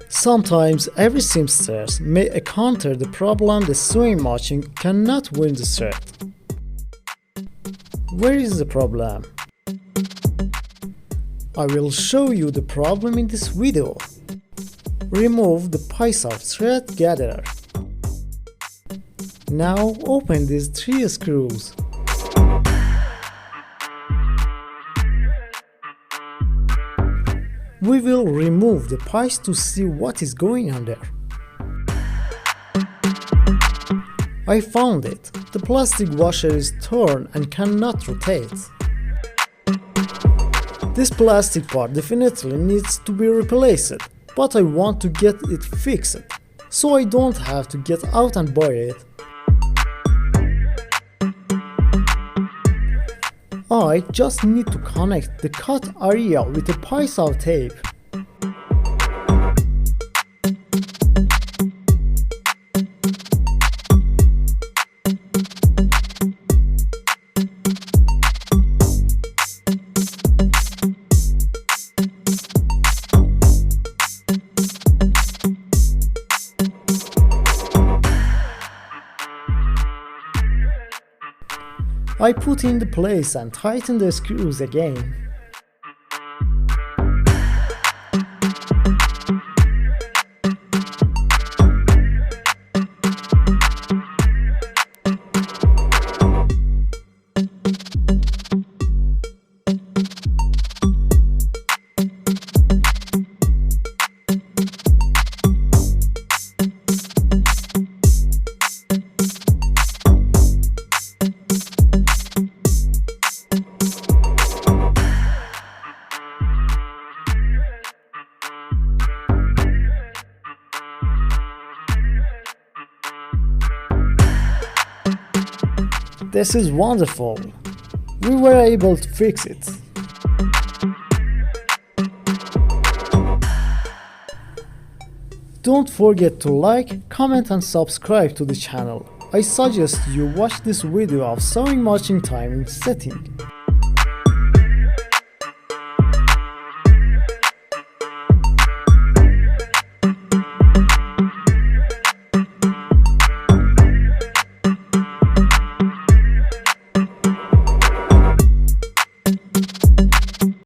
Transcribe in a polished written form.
Sometimes every seamstress may encounter the problem the sewing machine cannot win the thread. Where is the problem? I will show you the problem in this video. Remove the piece of thread gatherer. Now open these 3 screws. We will remove the piece to see what is going on there. I found it. The plastic washer is torn and cannot rotate. This plastic part definitely needs to be replaced, but I want to get it fixed, so I don't have to get out and buy it. I just need to connect the cut area with a piece of tape. I put in the place and tighten the screws again. This is wonderful. We were able to fix it. Don't forget to like, comment and subscribe to the channel. I suggest you watch this video of sewing machine timing setting.